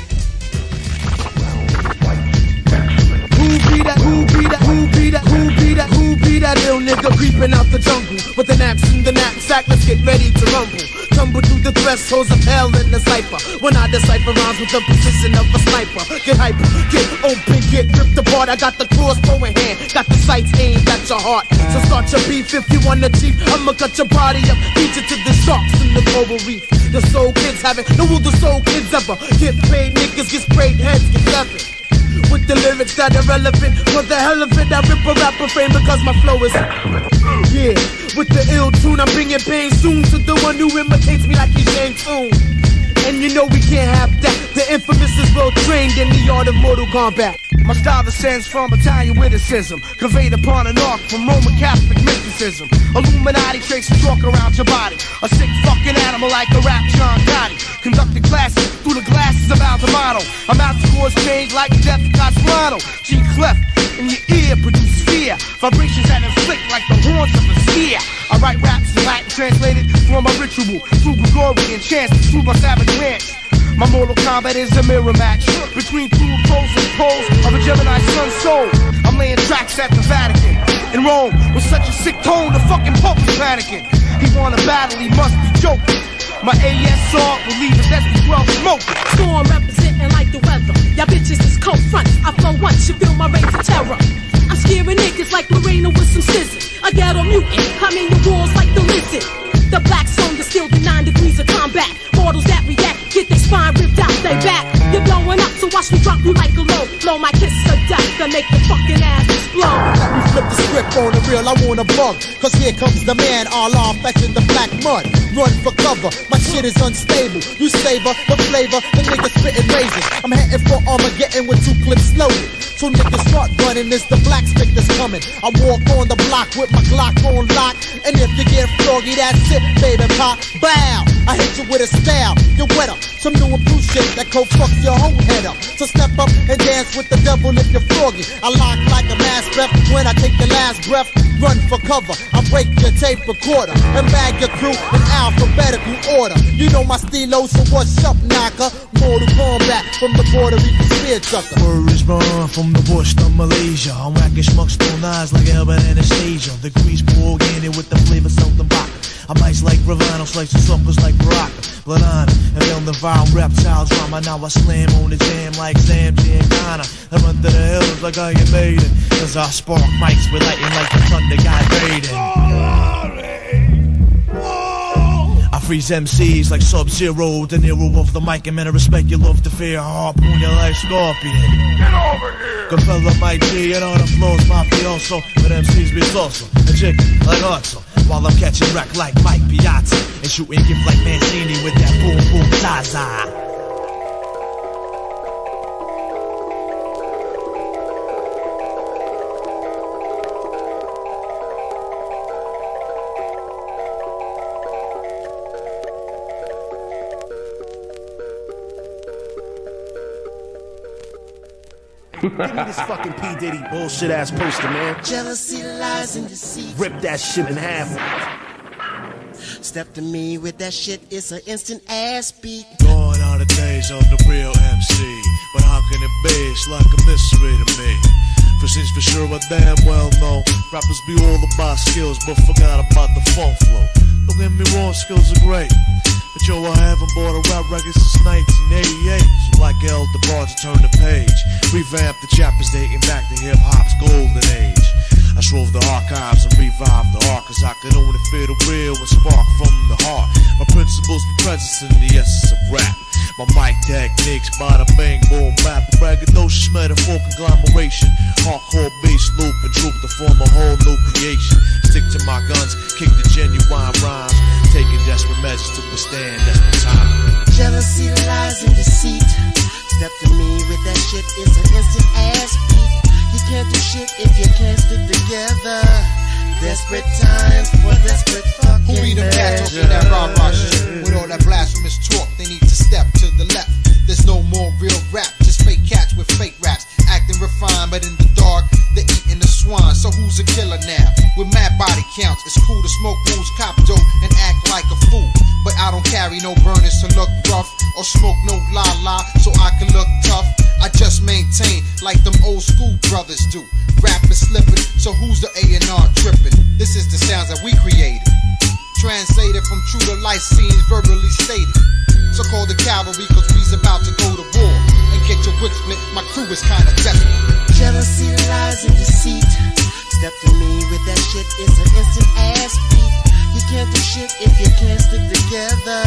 Who be that ill nigga creeping out the jungle with the naps in the knapsack? Let's get ready to rumble. Tumble through the thresholds of hell in the cipher. When I decipher rhymes with the precision of a sniper. Get hyper, get open, get ripped apart. I got the crossbow in hand, got the sights aimed at your heart. So start your beef if you want to cheat. I'ma cut your body up, beat you to the sharks in the coral reef. The soul kids have it, no will the soul kids ever get paid. Niggas get sprayed, heads get severed. With the lyrics that are relevant, for the hell of it, I rip a rapper frame because my flow is yeah. With the ill tune, I'm bringing pain soon to the one who imitates me like he's Shang Tsung. And you know we can't have that. The infamous is well trained in the art of Mortal Kombat. My style descends from Italian witticism, conveyed upon an arc from Roman Catholic mysticism. Illuminati traits to talk around your body. A sick fucking animal like a rap John Gotti. Conducting classes through the glasses of Altamano. I'm out to cause change like Death Castellano. G-Clef in your ear produce fear. Vibrations that inflict like the horns of a steer. I write raps in Latin translated from my ritual. Through Gregorian chants to prove my savage rants. My Mortal Kombat is a mirror match between two opposing poles of a Gemini sun's soul. I'm laying tracks at the Vatican in Rome with such a sick tone, the fucking Pope is panicking. He wanna battle, he must be joking. My ASR will leave his SP12 smoking. Storm representing like the weather. Y'all bitches is cold fronts. I flow once, you feel my reign of terror. I'm scaring niggas like Lorena with some scissors. A ghetto mutant, come in your walls like the lizard. The black song is still the 9 degrees of combat. Mortals that react, get their spine ripped out they back. You're blowing up, so watch me drop you like a low. Blow my kiss of death and make the fucking ass explode. on the real, I want a bug. Cause here comes the man, Allah fetching the black mud. Run for cover, my shit is unstable. You savor the flavor, the niggas spitting razors. I'm heading for Armageddon with 2 clips loaded. So niggas start running, it's the Blak Spik that's coming. I walk on the block with my Glock on lock. And if you get froggy, that's it, baby pop. Bow, I hit you with a style. You're wetter, some new improved shit that cold fucks your whole head up. So step up and dance with the devil if you're froggy. I lock like a mass breath when I take your last breath. Run for cover, I break your tape recorder and bag your crew in alphabetical order. You know my stilo, so what's up, knocker? Mortal Kombat from the Puerto Rican spear chucker. Word is born from the bush to Malaysia. I'm whacking schmucks, stone eyes like Elba Anastasia. The grease pour organic with the flavor something back. I'm ice like Ravano, slicing suckers like Baraka. Banana, and film the vile reptile drama. Now I slam on the jam like Zam Giancana. I'm under the hills like I am Maiden. Cause I spark mics with lightning like the thunder god Raiden. I freeze MCs like Sub-Zero, the Nero of the mic. And man, I respect your love to fear. Harpoon you like Scorpion. Get over here! Goodfella might G, and all the flows mafioso. But MCs be salsa, a chick like Hudson. While I'm catching wreck like Mike Piazza and shooting gift like Mancini with that boom boom zaza. Give me this fucking P. Diddy bullshit ass poster, man. Jealousy, lies, and deceit. Rip that shit in half. Step to me with that shit, it's an instant ass beat. Gone are the days of the real MC, but how can it be? It's like a mystery to me. For since for sure I damn well know rappers be all about skills, but forgot about the funk flow. Don't get me wrong, skills are great, but yo, I haven't bought a rap record since 1988. So like El DeBar to turn the page, revamp the chapters dating back to hip-hop's golden age. I shrove the archives and revived the art, cause I can only feel the real and spark from the heart. My principles be presence in the essence of rap. My mic techniques, bada bang, boom, bap, braggadocious metaphor conglomeration. Hardcore bass loop and troop to form a whole new creation. Stick to my guns, kick the genuine rhymes, taking desperate measures to withstand desperate time. Jealousy, lies, and deceit. Step to me with that shit, it's an instant ass beat. You can't do shit if you can't stick together. Desperate times for desperate fucking Who be them cats talking that rah-rah shit? With all that blasphemous talk, they need to step to the left. There's no more real rap, just fake cats with fake raps. Acting refined, but in the dark, they're eating the swine. So who's a killer now? With mad body counts, it's cool to smoke booze, cop dope, and act like a fool. But I don't carry no burners to look rough, or smoke no la-la so I can look tough. I just maintain like them old school brothers do. Rap is slipping, so who's the A&R tripping? This is the sounds that we created, translated from true to life scenes verbally stated. So call the cavalry cause we's about to go to war and get your wig split, my crew is kinda desperate. Jealousy, lies, and deceit. Step to me with that shit, it's an instant ass beat. You can't do shit if you can't stick together.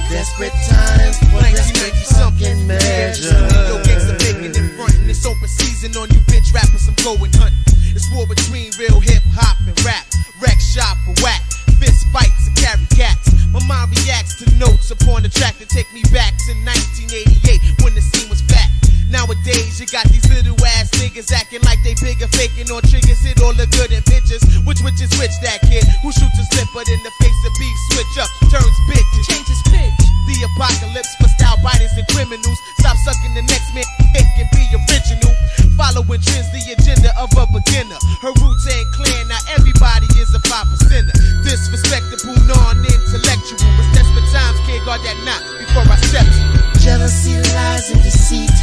Desperate times for desperate fucking measures. Yo, gangsta making in front, and it's open season on you bitch rappers. I'm going hunting. It's war between real hip hop and rap. Wreck shop or whack, fist fights and carry cats. My mind reacts to notes upon the track that take me back to 1988 when the scene was fat. Nowadays you got these little ass niggas acting like they bigger, faking on triggers, hit all the good in bitches. Which is which, that kid who shoots a slip but in the face of beef switch up, turns bitches, changes pitch. The apocalypse for style biters and criminals. Stop sucking the next man, it can be original. Following trends, the agenda of a beginner. Her Wu-Tang Clan, now everybody is a 5%er. Disrespectable, non-intellectual. It's desperate times, kid, guard that knot before I step to you. Jealousy, lies, and deceit.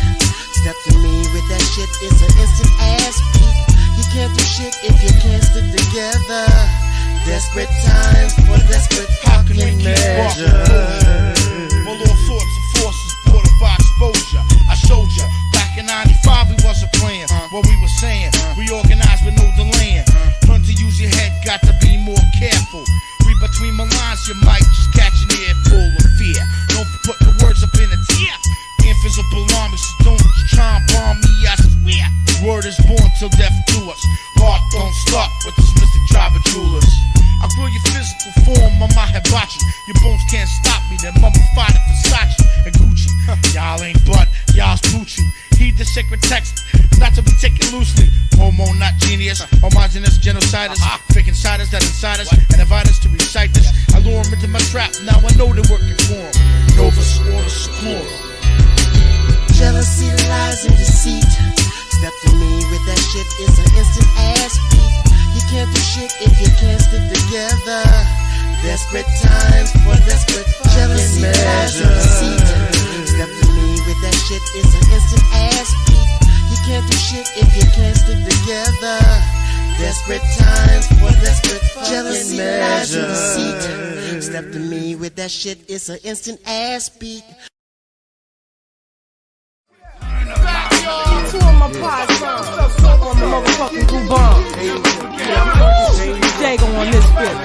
Step to me with that shit, it's an instant ass beat. You can't do shit if you can't stick together. Desperate times for desperate fucking measures. Well, all sorts of forces brought by exposure. I showed ya, back in 95 we wasn't playing. What we were saying, we organized with no delaying. Learn to use your head, got to be more careful. Read between my lines, you might just catch an ear full of fear. Don't put the words up in a tear. Invisible army, so don't try and bomb me, I swear. Word is born till death do us. Heart don't stop with sacred text, not to be taken loosely. Homo, not genius, homogenous genociders, fake insiders that incite us and invite us to recite this. I lure them into my trap, now I know they're working for them. Novus Order Seclorum. Jealousy, lies, and deceit. Step to me with that shit, it's an instant ass beat. You can't do shit if you can't stick together. Desperate times for desperate jealousy, lies, and deceit. Step to me with that shit, it's an instant ass beat. You can't do shit if you can't stick together. Desperate times for desperate jealousy, lies, and deceit. Step to me with that shit, it's an instant ass beat. Two of my pies on my motherfucking Grupo. Dago on this bit.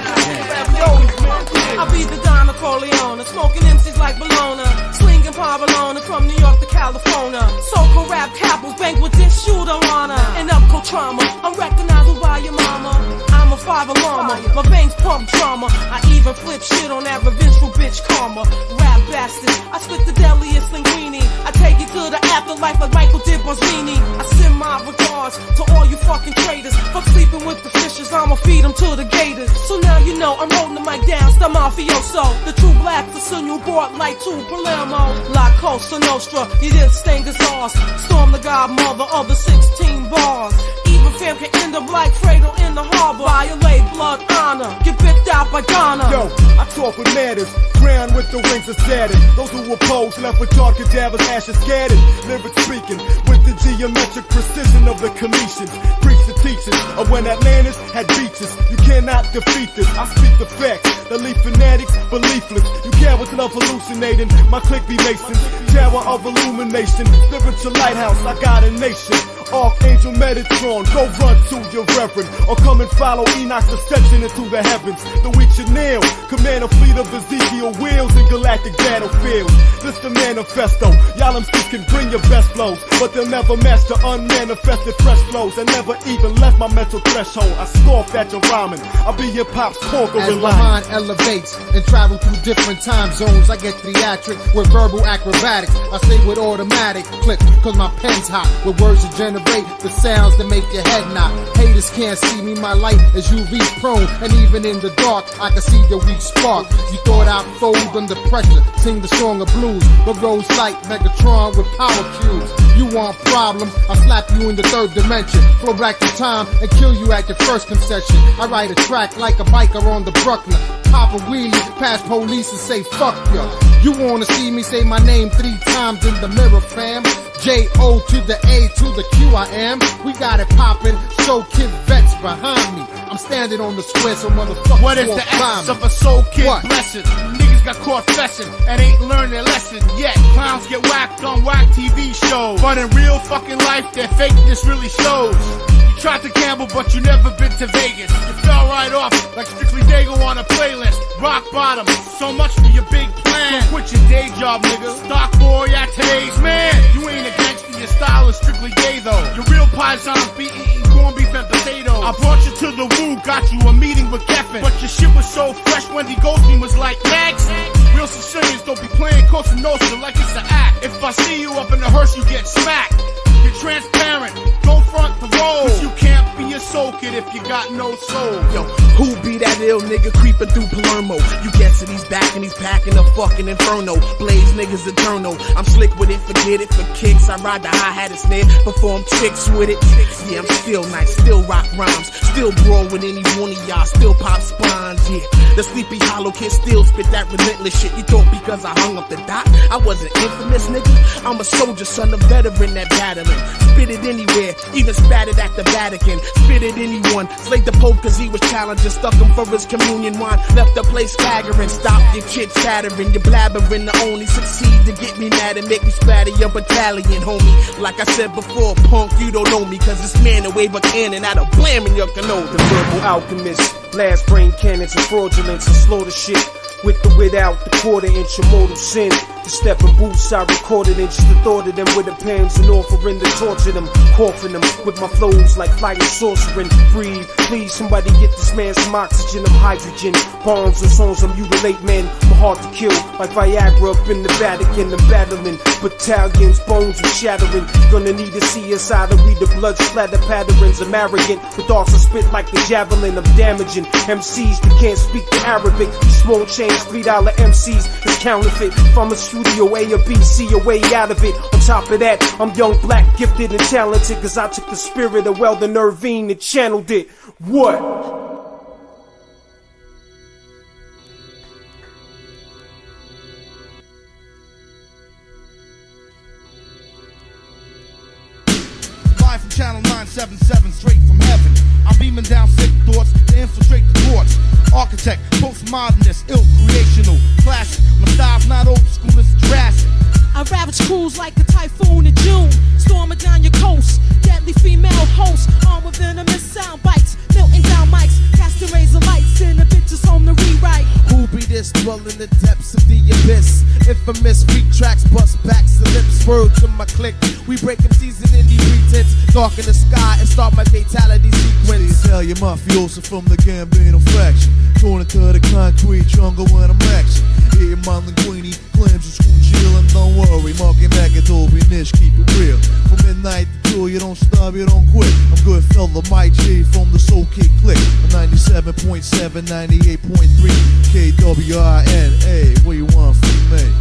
I be the Don Corleone, smoking MCs like Bologna, slinging Pavolona from New York to California. So-called rap capitals, Bangladesh, you don't wanna. And up cold trauma, unrecognizable by your mama. I'm a 5 alarmer, my veins pump drama. I even flip shit on that revengeful bitch karma. Rap bastard, I spit the deadliest linguine. I take you to the afterlife like Michael did Bozzini. I send my regards to all you fucking traitors. Fuck sleeping with the fishes, I'ma feed them to the gators. So now you know I'm holding the mic down, the mafioso. The true black Sicilian brought light to Palermo. La Cosa Nostra, you didn't sting his ass. Storm the godmother of the 16 bars. Even fam can end up like Fredo in the harbor. Violate blood honor, get biffed out by Ghana. Yo, I talk with matters, crowned with the wings of Saturn. Those who oppose, left with dark cadavers, ashes scattered. Lyrics speaking, with the geometric precision of the Cometians. Preach the teachings of when Atlantis had beaches. You cannot defeat this, I speak the facts. The leaf fanatics, beliefless. You cowards love hallucinating. My clique be masons, tower of illumination. Spiritual lighthouse, I got a nation. Archangel Metatron, go run to your reverend. Or come and follow Enoch's ascension into the heavens. The witch and nail, command a fleet of Ezekiel wheels in galactic battlefields. This the manifesto. Y'all MCs can bring your best flows, but they'll never match the unmanifested fresh flows. I never even left my mental threshold. I scoffed at your rhyming. I'll be your pop's conquering line. As my mind elevates and travel through different time zones, I get theatric with verbal acrobatics. I stay with automatic clicks, cause my pen's hot. With words that generate the sounds that make your head knock. Haters can't see me, my light is UV prone. And even in the dark, I can see your weak spark. You thought I'd fold under pressure, sing the song of blues. But rose like Megatron with power cubes. You want problems, I slap you in the third dimension. Flow back in time and kill you at your first concession. I ride a track like a biker on the Bruckner. Pop a wheelie, pass police and say fuck ya. You wanna see me say my name 3 times in the mirror, fam? J-O to the A to the Q I am. We got it poppin', so kid vets behind me. I'm standing on the square so motherfuckers What is the essence of a soul kid blessing? Niggas got caught fessing and ain't learned their lesson yet. Clowns get whacked on whack TV shows, but in real fucking life their fakeness really shows. You tried to gamble but you never been to Vegas. You fell right off like Strictly Dago on a playlist. Rock bottom, so much for your big plan. So quit your day job, nigga. Stock boy at today's man. You ain't a gangster, your style is strictly gay though. Your real paisans be eating corned beef and potatoes. I brought you to the Wu, got you a meeting with Geffen. But your shit was so fresh, Wendy Goldstein was like, next. Real Sicilians don't be playing Cosa Nostra like it's an act. If I see you up in the hearse, you get smacked. You're transparent, don't front the road. Cause you can't be a soul kid if you got no soul. Yo, who be that ill nigga creeping through Palermo? You guessing he's back and he's packing a fucking inferno. Blaze niggas eternal. I'm slick with it, forget it for kicks. I ride the hi-hat and snare, perform tricks with it. Yeah, I'm still nice, still rock rhymes, still brawl with any one of y'all, still pop spines. Yeah, the Sleepy Hollow kid still spit that relentless shit. You thought because I hung up the dot, I wasn't infamous, nigga. I'm a soldier, son, a veteran that battling. Spit it anywhere, even spat it at the Vatican. Spit it anyone, slayed the Pope cause he was challenging. Stuck him for his communion wine, left the place staggering. Stop your chit chattering, your blabbering to only succeed to get me mad and make me spatter your battalion, homie. Like I said before, punk, you don't know me cause this man will wave a cannon out of blam in your canoe. The verbal alchemist, last brain cannons and fraudulence and slaughter shit. With the without, the quarter-inch of mortal sin. The stepping boots I recorded in just the thought of them with the pens and offering to torture them. Coughing them with my flows like flying sorcering. Breathe, please, somebody get this man some oxygen, I'm hydrogen. Bombs and songs, I'm mutilate men. I'm hard to kill, like Viagra up in the Vatican. I'm battling battalions, bones are shattering. Gonna need to see inside to read the blood splatter patterns. I'm arrogant, with arts I spit like the javelin. I'm damaging MCs that can't speak the Arabic. Small change, $3 MCs is counterfeit. From a studio A or B, C, a way out of it. On top of that, I'm young, black, gifted, and talented. Cause I took the spirit of Weldon Irvine and channeled it. What? From Channel 977, straight from heaven. I'm beaming down sick thoughts to infiltrate the courts. Architect, postmodernist, ill creational, classic. My style's not old school, it's Jurassic. I ravage crews like a typhoon in June, storming down your coast. Deadly female hosts, armed with venomous sound bites, melting down mics, casting razor lights, and the bitches home to rewrite. Who be this dwell in the depths of the abyss? Infamous freak tracks, bust backs and lips. Word to my click, we break them season in these pretense. Dark in the sky and start my fatality sequence. Italian mafioso from the Gambino faction, torn into the concrete jungle when I'm action. Eating my linguine, clams and school chill, and don't worry, Marky Mac and Dolby Nish, keep it real. From midnight to 2, you don't stop, you don't quit. I'm Goodfella, Mike G from the Soul Kick Klik. 97.7, 98.3, KWINA. What you want from me?